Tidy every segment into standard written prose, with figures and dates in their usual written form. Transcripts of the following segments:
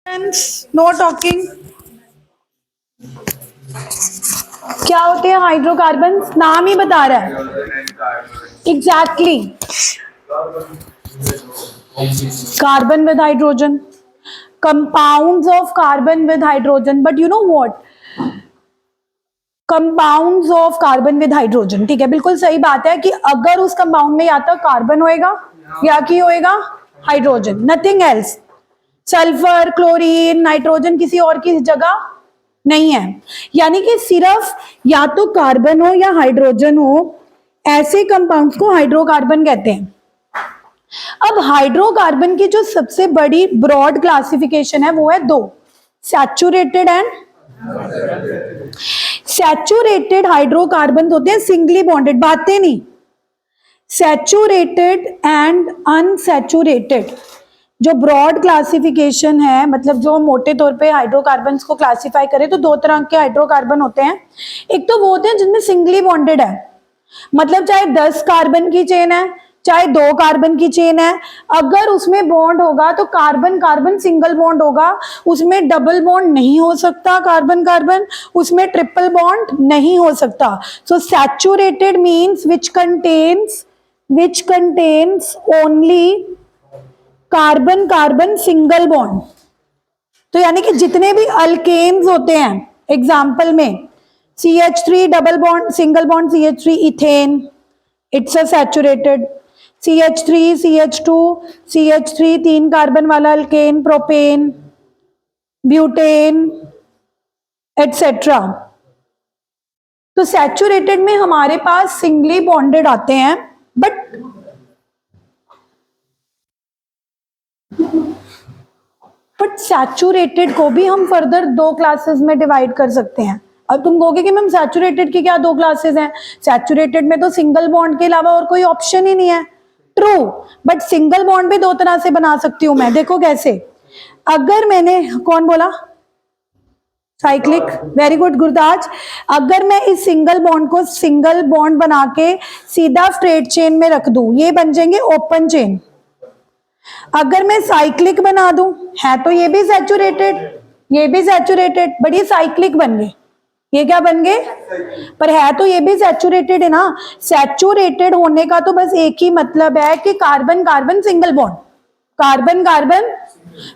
Know talking. क्या होते हैं हाइड्रोकार्बन? नाम ही बता रहा है। Exactly carbon with hydrogen, compounds of carbon with hydrogen. But you know what, compounds of carbon with hydrogen, ठीक है, बिल्कुल सही बात है कि अगर उस कंपाउंड में या तो कार्बन होएगा या की होएगा hydrogen, nothing else. Sulphur, chlorine, nitrogen किसी और की जगह नहीं है। यानी कि सिर्फ या तो कार्बन हो या हाइड्रोजन हो, ऐसे कंपाउंड्स को हाइड्रोकार्बन कहते हैं। अब हाइड्रोकार्बन की जो सबसे बड़ी ब्रॉड क्लासिफिकेशन है वो है दो, सैचुरेटेड एंड सैचुरेटेड हाइड्रोकार्बन होते हैं सिंगली बॉन्डेड, बातें नहीं। सैचुरेटेड एंड अनसैचुरेटेड जो ब्रॉड क्लासिफिकेशन है, मतलब जो मोटे तौर पे हाइड्रोकार्बन्स को क्लासिफाई करें तो दो तरह के हाइड्रोकार्बन होते हैं। एक तो वो होते हैं जिनमें सिंगली बॉन्डेड है, मतलब चाहे 10 कार्बन की चेन है चाहे 2 कार्बन की चेन है, अगर उसमें बॉन्ड होगा तो कार्बन कार्बन सिंगल बॉन्ड होगा, उसमें डबल बॉन्ड नहीं हो सकता, कार्बन कार्बन उसमें ट्रिपल बॉन्ड नहीं हो सकता। सो saturated means which contains only carbon carbon single bond. तो यानी कि जितने भी अल्केन्स होते हैं, एग्जाम्पल में CH3 double bond single bond CH3 ethane, it's a saturated. CH3 CH2 CH3 3 carbon वाला अल्केन, प्रोपेन, ब्यूटेन एटसेट्रा। तो सैचुरेटेड में हमारे पास सिंगली बॉन्डेड आते हैं, बट सैचुरेटेड को भी हम फर्दर 2 क्लासेस में डिवाइड कर सकते हैं। अब तुम कहोगे कि मैम सैचुरेटेड की क्या 2 क्लासेस हैं? सैचुरेटेड में तो सिंगल बॉन्ड के अलावा और कोई ऑप्शन ही नहीं है। ट्रू, बट सिंगल बॉन्ड भी 2 तरह से बना सकती हूं मैं। देखो कैसे, अगर मैंने, कौन बोला? Cyclic, very good Gurdaj. अगर मैं इस सिंगल बॉन्ड को सिंगल बॉन्ड बना के सीधा स्ट्रेट चेन में रख दूं, ये बन जाएंगे ओपन चेन। अगर मैं साइक्लिक बना दूं, है तो ये भी सैचुरेटेड, ये भी सैचुरेटेड, बट ये साइक्लिक बन गए। ये क्या बन गए? पर है तो ये भी सैचुरेटेड है ना। सैचुरेटेड होने का तो बस एक ही मतलब है कि carbon carbon single bond, carbon carbon,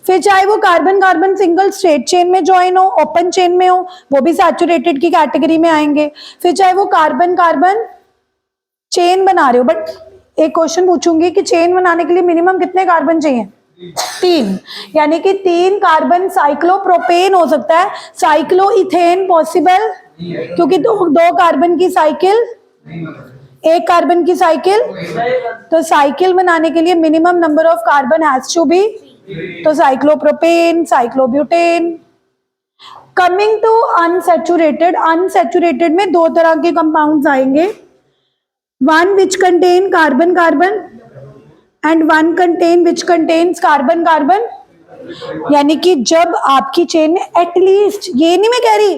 फिर चाहे वो carbon carbon single straight chain में ज्वाइन हो, ओपन चेन में हो, वो भी सैचुरेटेड की कैटेगरी में आएंगे। फिर चाहे वो कार्बन कार्बन चेन बना रहे हो, बट एक क्वेश्चन पूछूंगी कि चेन बनाने के लिए मिनिमम कितने कार्बन चाहिए? 3, यानी कि 3 कार्बन साइक्लोप्रोपेन हो सकता है, साइक्लो इथेन पॉसिबल, क्योंकि दो कार्बन की साइकिल, 1 कार्बन की साइकिल, तो साइकिल बनाने के लिए minimum number of carbon has to be, तो cyclopropane, cyclobutane. Coming to unsaturated, unsaturated में 2 तरह के कंपाउंड्स आएंगे, one which contain carbon carbon and one which contains carbon carbon। यानी कि जब आपकी चेन में एटलीस्ट, ये नहीं मैं कह रही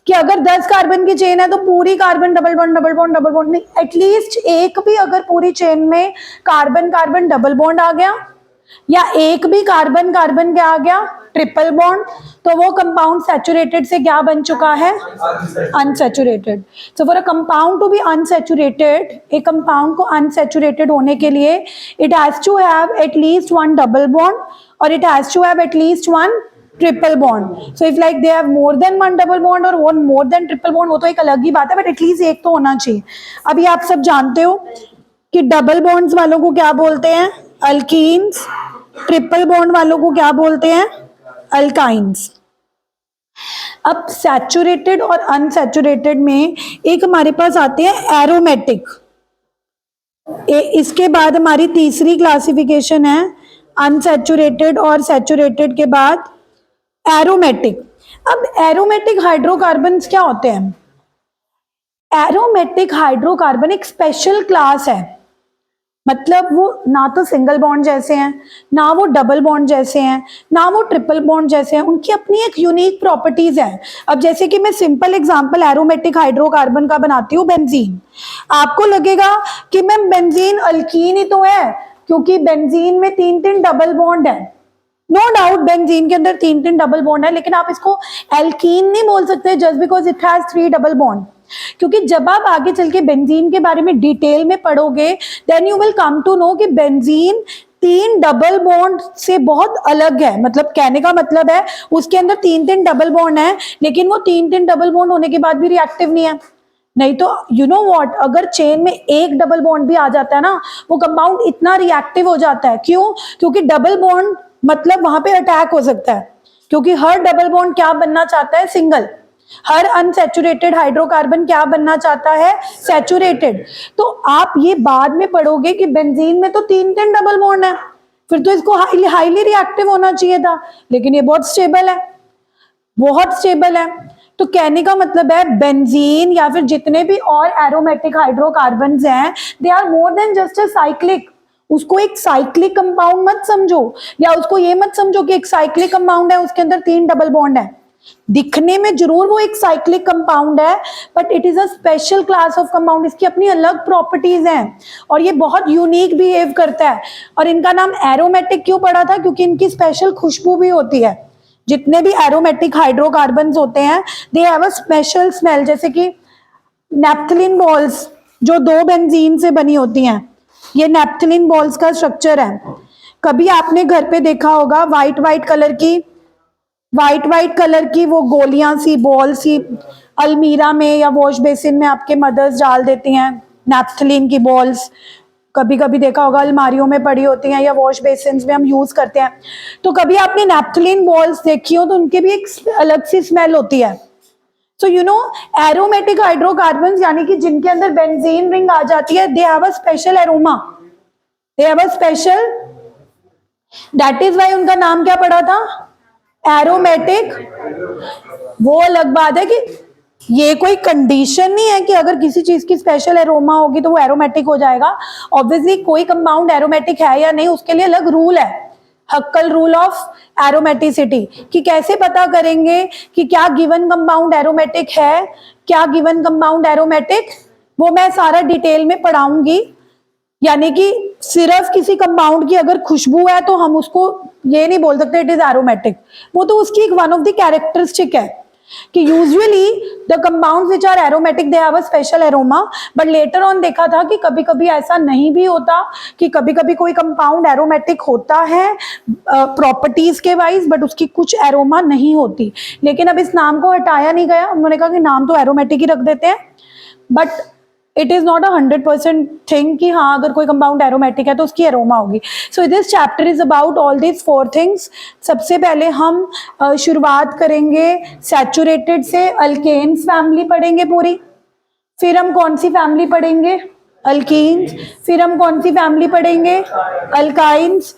कि अगर 10 कार्बन की चेन है तो पूरी carbon double bond double bond double bond, नहीं, एटलीस्ट एक भी अगर पूरी चेन में कार्बन कार्बन डबल बॉन्ड आ गया या एक भी कार्बन कार्बन क्या आ गया, ट्रिपल बॉन्ड, तो वो कंपाउंड सैचुरेटेड से क्या बन चुका है? Unsaturated. So for a compound to be unsaturated, एक कंपाउंड को अनसैचुरेटेड होने के लिए it has to have at least 1 double bond और it has to have at least 1 triple bond. So if like they have more than 1 double bond और 1 more than triple bond, वो तो एक अलग ही बात है, बट एटलीस्ट एक तो होना चाहिए। अभी आप सब जानते हो कि डबल बॉन्ड्स वालों को क्या बोलते हैं? अल्कीन्स। ट्रिपल बॉन्ड वालों को क्या बोलते हैं? अल्काइंस। अब सैचुरेटेड और अनसैचुरेटेड में एक हमारे पास आते हैं एरोमेटिक। इसके बाद हमारी तीसरी क्लासिफिकेशन है अनसैचुरेटेड और सैचुरेटेड के बाद एरोमेटिक। अब एरोमेटिक हाइड्रोकार्बन्स क्या होते हैं? एरोमेटिक हाइड्रोकार्बन एक स्पेशल क्लास है, मतलब वो ना तो सिंगल बॉन्ड जैसे हैं, ना वो डबल बॉन्ड जैसे हैं, ना वो ट्रिपल बॉन्ड जैसे हैं, उनकी अपनी एक यूनिक प्रॉपर्टीज है। अब जैसे कि मैं सिंपल एग्जांपल एरोमेटिक हाइड्रोकार्बन का बनाती हूँ, बेंजीन। आपको लगेगा कि मैम बेंजीन अल्कीन ही तो है, क्योंकि बेंजीन में 3 डबल बॉन्ड है, नो डाउट बेंजीन के अंदर 3 डबल बॉन्ड है, लेकिन आप इसको एल्कीन नहीं बोल सकते just because it has 3 double bond, क्योंकि जब आप आगे चल के बेंजीन के बारे में डिटेल में पढ़ोगे then you will come to know कि बेंजीन 3 डबल बॉन्ड से बहुत अलग है। मतलब कहने का मतलब है उसके अंदर 3 डबल बॉन्ड है, लेकिन वो 3 डबल बॉन्ड होने के बाद भी रिएक्टिव नहीं है। नहीं तो यू नो व्हाट, अगर चेन में एक डबल बॉन्ड भी आ जाता है ना, वो कंपाउंड इतना रिएक्टिव हो जाता है। क्यों? क्योंकि डबल बॉन्ड मतलब वहां पे अटैक हो सकता है, क्योंकि हर डबल बॉन्ड क्या बनना चाहता है? सिंगल। हर अनसैचुरेटेड हाइड्रोकार्बन क्या बनना चाहता है? सैचुरेटेड। तो आप ये बाद में पढ़ोगे कि बेंजीन में तो 3 डबल बॉन्ड है, फिर तो इसको हाईली रिएक्टिव होना चाहिए था, लेकिन ये बहुत स्टेबल है, बहुत स्टेबल है। तो कहने का मतलब है बेंजीन या फिर जितने भी और एरोमेटिक हाइड्रोकार्बन्स हैं, they are more than just a cyclic. उसको एक साइक्लिक कंपाउंड मत समझो, या उसको ये मत समझो कि एक साइक्लिक कंपाउंड है उसके अंदर 3 डबल बॉन्ड है। दिखने में जरूर वो एक साइक्लिक कंपाउंड है, but it is a special class of compound. इसकी अपनी अलग प्रॉपर्टीज हैं और ये बहुत यूनिक बिहेव करता है। और इनका नाम एरोमेटिक क्यों पड़ा था? क्योंकि इनकी स्पेशल खुशबू भी होती है। जितने भी एरोमेटिक हाइड्रोकार्बन्स होते हैं दे हैव अ स्पेशल स्मेल। जैसे कि नैप्थलीन बॉल्स जो 2 बेंजीन से बनी होती हैं, ये नैप्थलीन बॉल्स का स्ट्रक्चर है। कभी आपने घर पे देखा होगा व्हाइट व्हाइट कलर की वो गोलियां सी, बॉल सी, अलमीरा में या वॉश बेसिन में आपके मदर्स डाल देती हैं नैप्थलीन की बॉल्स। कभी कभी देखा होगा अलमारियों में पड़ी होती हैं या वॉश बेसिन में हम यूज करते हैं। तो कभी आपने नैप्थलीन बॉल्स देखी हो तो उनकी भी एक अलग सी स्मेल होती है। So you know aromatic hydrocarbons यानी कि जिनके अंदर बेंजीन रिंग आ जाती है, they have a special aroma, they have a special, that is why उनका नाम क्या पड़ा था? एरोमेटिक। वो अलग बात है कि ये कोई कंडीशन नहीं है कि अगर किसी चीज की स्पेशल एरोमा होगी तो वो एरोमेटिक हो जाएगा। ऑब्वियसली कोई कंपाउंड एरोमेटिक है या नहीं उसके लिए अलग रूल है, हक्कल रूल ऑफ एरोमेटिसिटी, कि कैसे पता करेंगे कि क्या गिवन कंपाउंड एरोमेटिक है, क्या गिवन कंपाउंड एरोमेटिक, वो मैं सारा डिटेल में पढ़ाऊंगी। यानी कि सिर्फ किसी कंपाउंड की अगर खुशबू है तो हम उसको ये नहीं बोल सकते इट इज एरोमेटिक, वो तो उसकी एक वन ऑफ द कैरेक्टरिस्टिक है कि usually the compounds which are aromatic they have a special aroma. But later on देखा था कि कभी कभी ऐसा नहीं भी होता, कि कभी कभी कोई कंपाउंड एरोमेटिक होता है प्रॉपर्टीज के वाइज, बट उसकी कुछ एरोमा नहीं होती। लेकिन अब इस नाम को हटाया नहीं गया, उन्होंने कहा कि नाम तो एरोमेटिक ही रख देते हैं, but it is not 100% thing कि हाँ अगर कोई कंपाउंड एरोमेटिक है तो उसकी एरोमा होगी। So this chapter is about all this 4 things. सबसे पहले हम शुरुआत करेंगे सैचुरेटेड से, अल्केन्स फैमिली पढ़ेंगे पूरी, फिर हम कौन सी फैमिली पढ़ेंगे? अल्कीन्स। फिर हम कौन सी फैमिली पढ़ेंगे? अल्काइन्स।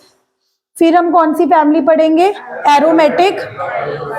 फिर हम कौन सी फैमिली पढ़ेंगे? Aromatic.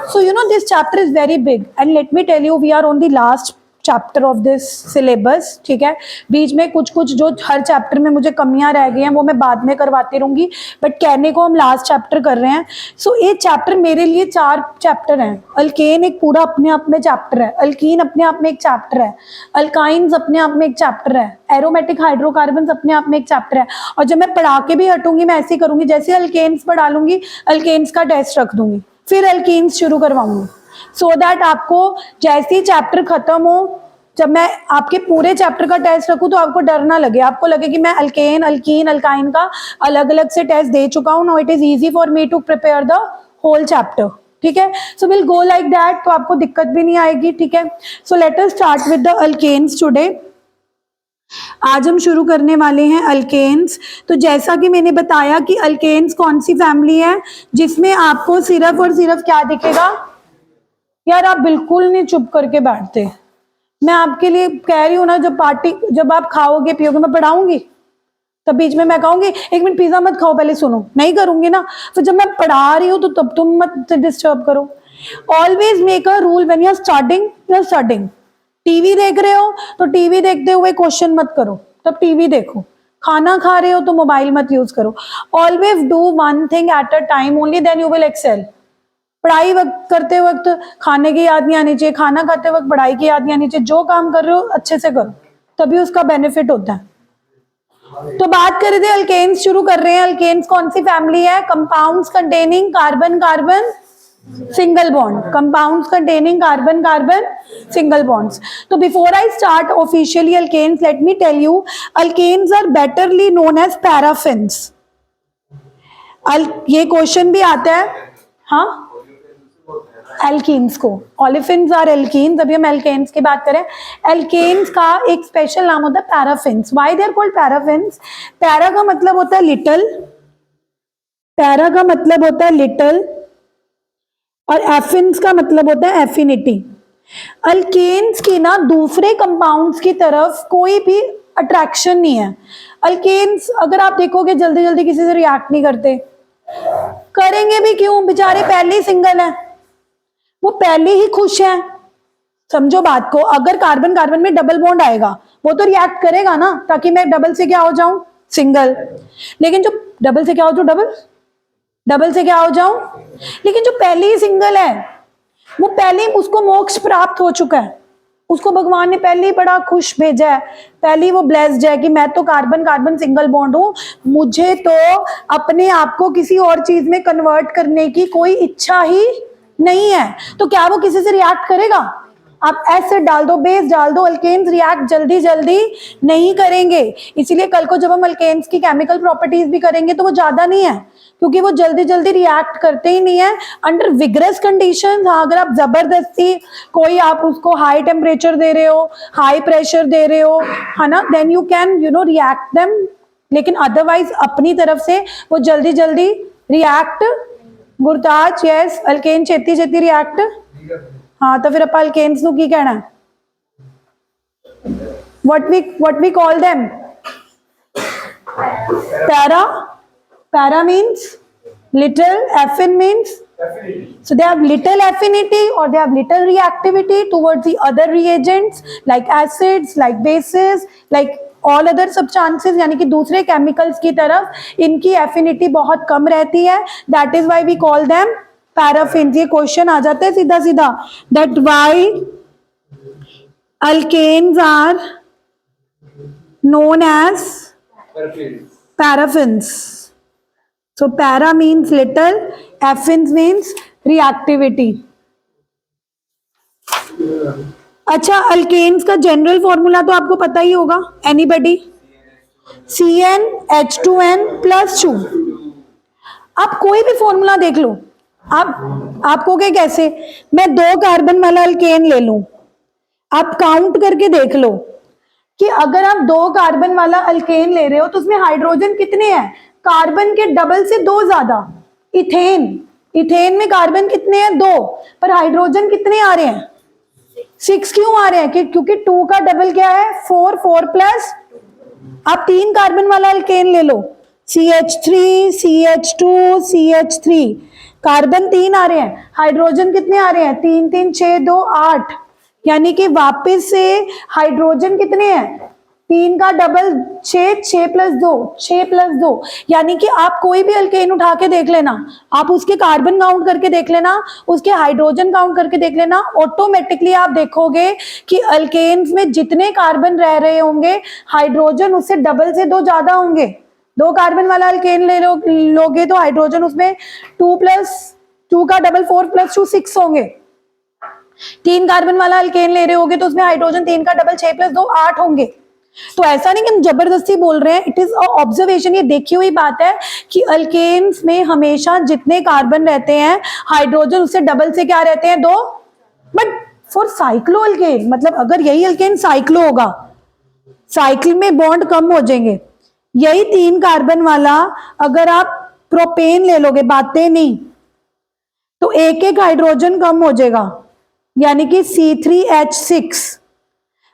So you know this chapter is very big and let me tell you we are on the last chapter of this syllabus. ठीक है, बीच में कुछ कुछ जो हर चैप्टर में मुझे कमियां रह गई हैं वो मैं बाद में करवाती रहूंगी, बट कहने को हम लास्ट चैप्टर कर रहे हैं। सो ये चैप्टर मेरे लिए 4 चैप्टर हैं। अल्केन एक पूरा अपने आप में चैप्टर है, अल्कीन अपने आप में एक चैप्टर है, अल्काइंस अपने आप में एक चैप्टर है, एरोमेटिक हाइड्रोकार्बन्स अपने आप में एक चैप्टर है। और जब मैं पढ़ा के भी हटूंगी मैं ऐसे करूंगी जैसे अल्केन्स पढ़ा लूंगी, अल्केन्स का टेस्ट रख दूंगी, फिर अल्कीन्स शुरू करवाऊंगी, सो दैट आपको जैसे ही चैप्टर खत्म हो, जब मैं आपके पूरे चैप्टर का टेस्ट रखूं तो आपको डर ना लगे, आपको लगे कि मैं अल्केन, अल्कीन, अल्काइन का अलग अलग से टेस्ट दे चुका हूं। Now it is easy for me to prepare the whole chapter. ठीक है, so will go like that, तो आपको दिक्कत भी नहीं आएगी। ठीक है, so let us start with the alkanes today. आज हम शुरू करने वाले हैं अल्केन्स। तो जैसा कि मैंने बताया कि अल्केन्स कौन सी फैमिली है जिसमें आपको सिर्फ और सिर्फ क्या दिखेगा? यार आप बिल्कुल नहीं चुप करके बैठते, मैं आपके लिए कह रही हूँ ना, जब आप खाओगे पियोगे मैं पढ़ाऊंगी, तब बीच में मैं कहूंगी 1 मिनट पिज्जा मत खाओ पहले सुनो, नहीं करूंगी ना। तो जब मैं पढ़ा रही हूँ तो तब तुम मत डिस्टर्ब करो। Always make a rule when you are starting. TV देख रहे हो तो टीवी देखते हुए क्वेश्चन मत करो, तब टीवी देखो। खाना खा रहे हो तो मोबाइल मत यूज करो। Always do one thing at a time only, then you will excel. पढ़ाई वक्त करते वक्त खाने की याद नहीं आनी चाहिए, खाना खाते वक्त पढ़ाई की याद नहीं आनी चाहिए। जो काम कर रहे हो अच्छे से करो, तभी उसका बेनिफिट होता है। तो बात कर रहे थे अल्केन्स, शुरू कर रहे हैं। अल्केन्स कौन सी फैमिली है? Compounds containing carbon carbon single bond, compounds containing carbon carbon single bonds. तो before I start officially alkanes, let me tell you, alkanes are betterly known as paraffins. ये क्वेश्चन भी आता है, हाँ, एल्कीन्स को, ओलेफिन्स और alkenes, अभी हम एल्केन्स की बात करें। एल्केन्स का एक स्पेशल नाम होता है paraffins. Why they are called paraffins? Para का मतलब होता है लिटिल, पैरा का मतलब होता है लिटिल, और एफिन्स का मतलब होता है एफिनिटी। अल्केन्स की ना दूसरे कंपाउंड्स की तरफ कोई भी अट्रैक्शन नहीं है। अल्केन्स अगर आप देखोगे जल्दी जल्दी किसी से रिएक्ट नहीं करते, करेंगे भी क्यों? बेचारे पहले ही सिंगल है, वो पहले ही खुश है। समझो बात को, अगर कार्बन कार्बन में डबल बॉन्ड आएगा वो तो रिएक्ट करेगा ना, ताकि मैं डबल से क्या हो जाऊं? सिंगल। लेकिन जो डबल से क्या हो जाऊं? डबल, डबल से क्या हो जाऊं? लेकिन जो पहले ही सिंगल है वो पहले ही उसको मोक्ष प्राप्त हो चुका है, उसको भगवान ने पहले ही बड़ा खुश भेजा है, पहले ही वो ब्लेस्ड है कि मैं तो कार्बन कार्बन सिंगल बॉन्ड हूं, मुझे तो अपने आप को किसी और चीज में कन्वर्ट करने की कोई इच्छा ही नहीं है। तो क्या वो किसी से रिएक्ट करेगा? आप एसिड डाल दो, बेस डाल दो, अल्केन्स रिएक्ट जल्दी जल्दी नहीं करेंगे। इसीलिए कल को जब हम अल्केन्स की केमिकल प्रॉपर्टीज भी करेंगे तो वो ज्यादा नहीं है, क्योंकि वो जल्दी जल्दी रिएक्ट करते ही नहीं है अंडर विग्रस कंडीशंस। हाँ, अगर आप जबरदस्ती कोई आप उसको हाई टेम्परेचर दे रहे हो, हाई प्रेशर दे रहे हो, है ना, then you can react them, लेकिन अदरवाइज अपनी तरफ से वो जल्दी जल्दी रिएक्ट। गुरताज, यस, अल्केन छेती छेती रिएक्ट। हाँ, तो फिर आप अल्केन्स नु की कहना है? what we call them? Para means little, affin means so they have little affinity or they have little reactivity towards the other reagents like acids, like bases, like all other substances, यानी कि दूसरे chemicals की तरफ इनकी affinity बहुत कम रहती है। That is why we call them paraffins. ये क्वेश्चन आ जाता है सीधा सीधा, that why alkanes are known as paraffins. So para means little, affins means reactivity. अच्छा, अल्केन्स का जनरल फॉर्मूला तो आपको पता ही होगा, एनीबडी? CnH2n+2। आप कोई भी फॉर्मूला देख लो, आपको क्या, कैसे मैं 2 कार्बन वाला अल्केन ले लूं, आप काउंट करके देख लो कि अगर आप 2 कार्बन वाला अल्केन ले रहे हो तो उसमें हाइड्रोजन कितने हैं? कार्बन के डबल से 2 ज्यादा। इथेन में कार्बन कितने हैं? 2, पर हाइड्रोजन कितने आ रहे हैं? 6 क्यों आ रहे हैं? क्योंकि 2 का डबल क्या है? 4, 4 प्लस, आप 3 कार्बन वाला अल्केन ले लो, CH3, CH2, CH3, कार्बन 3 आ रहे हैं, हाइड्रोजन कितने आ रहे हैं? 3, 3, 6, 2, 8, यानी कि वापस से हाइड्रोजन कितने हैं? 3 का डबल 6, 6 प्लस 2, 6 प्लस 2, यानी कि आप कोई भी अल्केन उठा के देख लेना, आप उसके कार्बन काउंट करके देख लेना, उसके हाइड्रोजन काउंट करके देख लेना, ऑटोमेटिकली आप देखोगे कि अल्केन्स में जितने कार्बन रह रहे होंगे हाइड्रोजन उससे डबल से 2 ज्यादा होंगे। 2 कार्बन वाला अल्केन लोगे तो हाइड्रोजन उसमें 2 प्लस 2 का डबल 4 प्लस 2 6 होंगे। 3 कार्बन वाला अल्केन ले रहे होगे तो उसमें हाइड्रोजन 3 का डबल 6 प्लस 2 8 होंगे। तो ऐसा नहीं कि हम जबरदस्ती बोल रहे हैं, इट इज ऑब्जर्वेशन, ये देखी हुई बात है कि अल्केन्स में हमेशा जितने कार्बन रहते हैं हाइड्रोजन उससे डबल से क्या रहते हैं? 2। बट फॉर साइक्लो अल्केन, मतलब अगर यही अल्केन साइक्लो होगा, साइकिल में बॉन्ड कम हो जाएंगे। यही 3 कार्बन वाला अगर आप प्रोपेन ले लोगे, बातें नहीं, तो एक एक हाइड्रोजन कम हो जाएगा, यानी कि C3H6।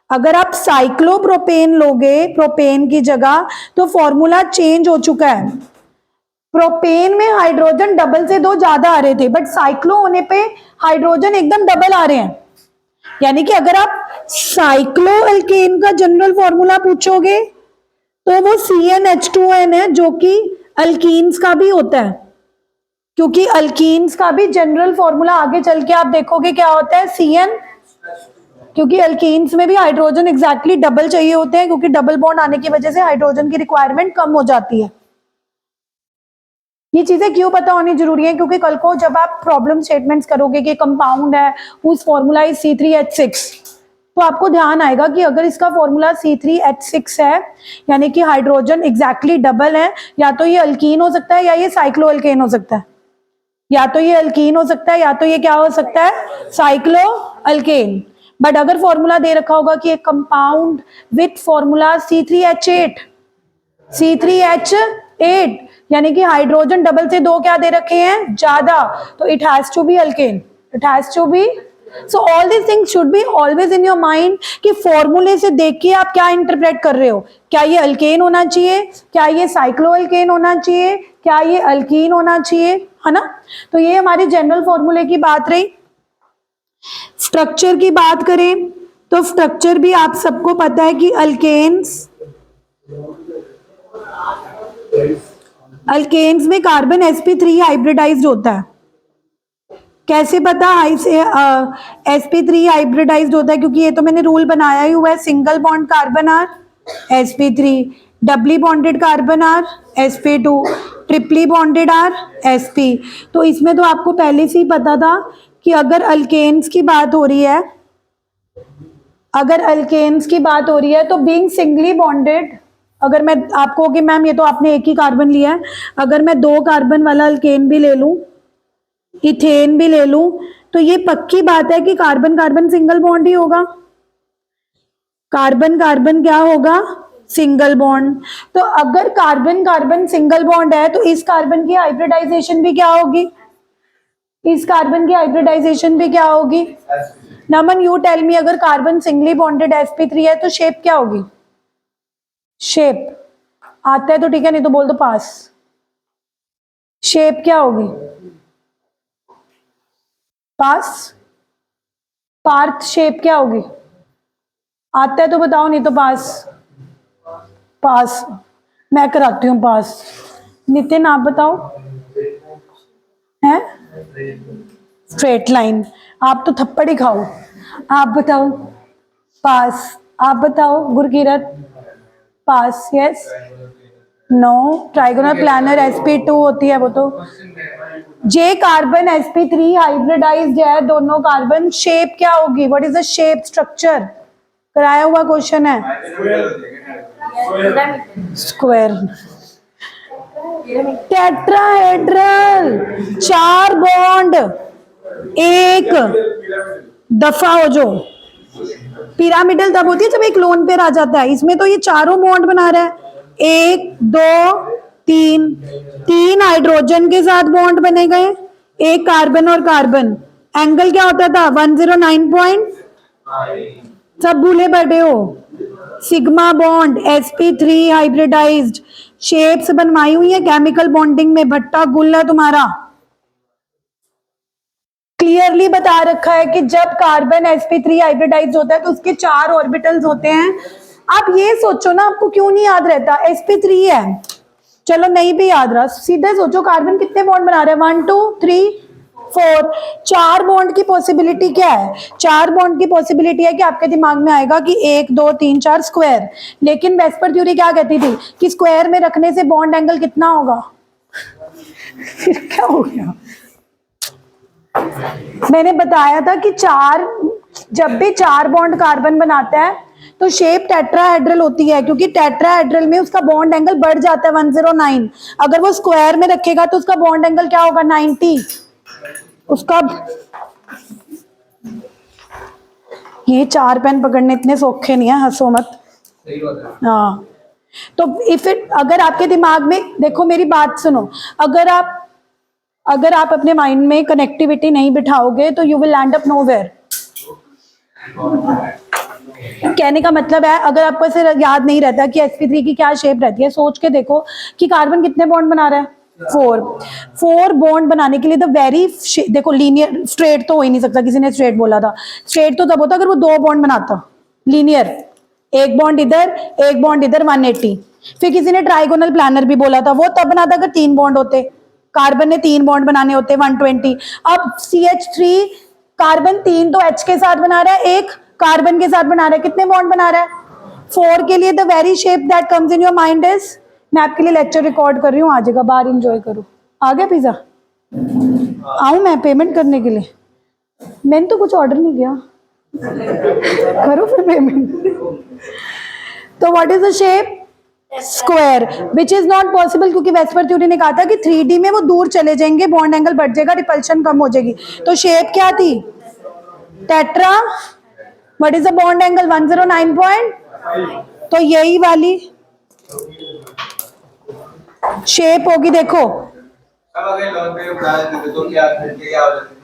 अगर आप साइक्लोप्रोपेन लोगे प्रोपेन की जगह तो फॉर्मूला चेंज हो चुका है। प्रोपेन में हाइड्रोजन डबल से 2 ज्यादा आ रहे थे, बट साइक्लो होने पे हाइड्रोजन एकदम डबल आ रहे हैं। यानी कि अगर आप साइक्लो अल्केन का जनरल फॉर्मूला पूछोगे तो वो CnH2n है, जो कि अल्कीन्स का भी होता है, क्योंकि अल्कीन्स का भी जनरल फॉर्मूला आगे चल के आप देखोगे क्या होता है? CN। क्योंकि अल्कीन्स में भी हाइड्रोजन एग्जैक्टली डबल चाहिए होते हैं, क्योंकि डबल बॉन्ड आने की वजह से हाइड्रोजन की रिक्वायरमेंट कम हो जाती है। ये चीजें क्यों पता होनी जरूरी है, क्योंकि कल को जब आप प्रॉब्लम स्टेटमेंट्स करोगे कि कंपाउंड है हुज फॉर्मूला इज C3H6, तो आपको ध्यान आएगा कि अगर इसका फॉर्मूला C3H6 है, यानी कि हाइड्रोजन एग्जैक्टली डबल है, या तो ये अल्कीन हो सकता है या ये साइक्लोअल्केन हो सकता है, या तो ये अल्कीन हो सकता है या तो ये क्या हो सकता है, साइक्लोअल्केन। बट अगर फॉर्मूला दे रखा होगा कि एक compound with formula C3H8, C3H8 यानी कि हाइड्रोजन डबल से दो क्या दे रखे हैं, ज्यादा, तो it has to be alkane, it has to be. So all this things should be always in your mind कि फॉर्मूले से देख के आप क्या इंटरप्रेट कर रहे हो, क्या ये अल्केन होना चाहिए, क्या ये साइक्लोअल्केन होना चाहिए, क्या ये अल्कीन होना चाहिए, है ना। तो ये हमारी जनरल फॉर्मूले की बात रही। स्ट्रक्चर की बात करें तो स्ट्रक्चर भी आप सबको पता है कि अल्केन्स में कार्बन sp3 हाइब्रिडाइज्ड होता है। कैसे पता sp3 हाइब्रिडाइज्ड होता है, क्योंकि ये तो मैंने रूल बनाया ही हुआ है, single bond carbon are sp3, doubly bonded carbon are sp2, triply bonded are sp। तो इसमें तो आपको पहले से ही पता था कि अगर अल्केन्स की बात हो रही है, अगर अल्केन्स की बात हो रही है तो बीइंग सिंगली बॉन्डेड, अगर मैं आपको कि मैम ये तो आपने एक ही कार्बन लिया है, अगर मैं 2 कार्बन वाला अल्केन भी ले लूं, इथेन भी ले लूं, तो ये पक्की बात है कि कार्बन कार्बन सिंगल बॉन्ड ही होगा, कार्बन कार्बन क्या होगा, सिंगल बॉन्ड। तो अगर कार्बन कार्बन सिंगल बॉन्ड है तो इस कार्बन की हाइब्रिडाइजेशन भी क्या होगी, इस कार्बन की हाइब्रिडाइजेशन भी क्या होगी। नमन यू टेल मी, अगर कार्बन सिंगली बॉन्डेड sp3 है तो शेप क्या होगी, शेप आता है तो ठीक है, नहीं तो बोल दो पास। शेप क्या होगी, पास। पार्थ शेप क्या होगी, आता है तो बताओ, नहीं तो पास। पास मैं कराती हूँ पास। नितिन आप बताओ, है स्ट्रेट लाइन, आप तो थप्पड़ ही खाओ। आप बताओ पास, आप बताओ Gurkirat, pass yes no. Trigonal planar sp2 होती है वो तो। जे कार्बन sp3 हाइब्रिडाइज्ड है, दोनों कार्बन, शेप क्या होगी, what is the shape structure, कराया हुआ क्वेश्चन है, स्क्वायर। टेट्राहेड्रल, 4 बॉन्ड एक दफा हो जो। पिरामिडल तब होती है जब एक लोन पेयर आ जाता है, इसमें तो ये चारों बॉन्ड बना रहा है, 1 2 3, 3 हाइड्रोजन के साथ बॉन्ड बने गए, एक कार्बन और कार्बन, एंगल क्या होता था 109 पॉइंट, सब भूले बैठे हो। Sigma bond sp3 hybridised, shapes बनवाई हुई है केमिकल बॉन्डिंग में, भट्टा गुल है तुम्हारा। क्लियरली बता रखा है कि जब कार्बन sp3 हाइब्रिडाइज होता है तो उसके 4 ऑर्बिटल्स होते हैं। आप ये सोचो ना, आपको क्यों नहीं याद रहता, sp3 है, चलो नहीं भी याद रहा, सीधे सोचो कार्बन कितने बॉन्ड बना रहे हैं, 1 2 3 4, 4 बॉन्ड की पॉसिबिलिटी क्या है, 4 बॉन्ड की पॉसिबिलिटी है कि आपके दिमाग में आएगा कि 1 2 3 4 स्क्वायर। लेकिन वेस्पर थ्योरी क्या कहती थी कि स्क्वायर में रखने से बॉन्ड एंगल कितना होगा। फिर क्या हो गया, मैंने बताया था कि जब भी 4 बॉन्ड कार्बन बनाता है तो शेप टेट्राहेड्रल होती है, क्योंकि टेट्राहेड्रल में उसका बॉन्ड एंगल बढ़ जाता है 109। अगर वो स्क्वायर में रखेगा तो उसका बॉन्ड एंगल क्या होगा 90। उसका ये 4 पेन पकड़ने इतने सौखे नहीं है, हंसो मत। हाँ तो अगर आपके दिमाग में, देखो मेरी बात सुनो, अगर आप अपने माइंड में कनेक्टिविटी नहीं बिठाओगे तो you will land up nowhere. कहने का मतलब है, अगर आपको ऐसे याद नहीं रहता कि sp3 की क्या शेप रहती है, सोच के देखो कि कार्बन कितने बॉन्ड बना रहा है, 4 बॉन्ड बनाने के लिए देखो लीनियर स्ट्रेट तो हो ही नहीं सकता, किसी ने स्ट्रेट बोला था, स्ट्रेट तो तब होता अगर वो 2 बॉन्ड बनाता, लीनियर, एक बॉन्ड इधर एक बॉन्ड इधर 180। फिर किसी ने ट्राइगोनल प्लानर भी बोला था, वो तब बनाता अगर 3 बॉन्ड होते, कार्बन ने 3 बॉन्ड बनाने होते 120। अब CH3 कार्बन 3 तो H के साथ बना रहा है, एक कार्बन के साथ बना रहा है, कितने बॉन्ड बना रहा है? 4 के लिए the very shape that comes in your mind is, मैं आपके लिए लेक्चर रिकॉर्ड कर रही हूँ, आ जाएगा बाहर, इंजॉय करो। आ गया पिज्जा? आऊँ मैं पेमेंट करने के लिए? मैंने तो कुछ ऑर्डर नहीं किया, करो फिर पेमेंट। तो what is the shape? Square, which is not possible, क्योंकि वेस्पर थ्योरी ने कहा था कि 3D में वो दूर चले जाएंगे, बॉन्ड एंगल बढ़ जाएगा, रिपल्शन कम हो जाएगी। तो शेप क्या थी? Tetra. What is the bond angle? 109 point. तो यही वाली शेप होगी, देखो। अब अगर लोन पे उड़ा देते तो क्या हो जाती?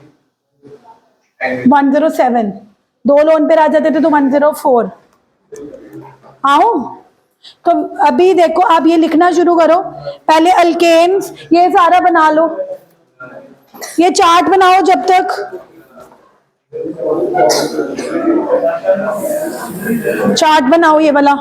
107, 2 लोन पे आ जाते थे तो 104। आओ, तो अभी देखो, आप ये लिखना शुरू करो। पहले अल्केन्स, ये सारा बना लो, ये चार्ट बनाओ जब तक। चार्ट बनाओ ये वाला।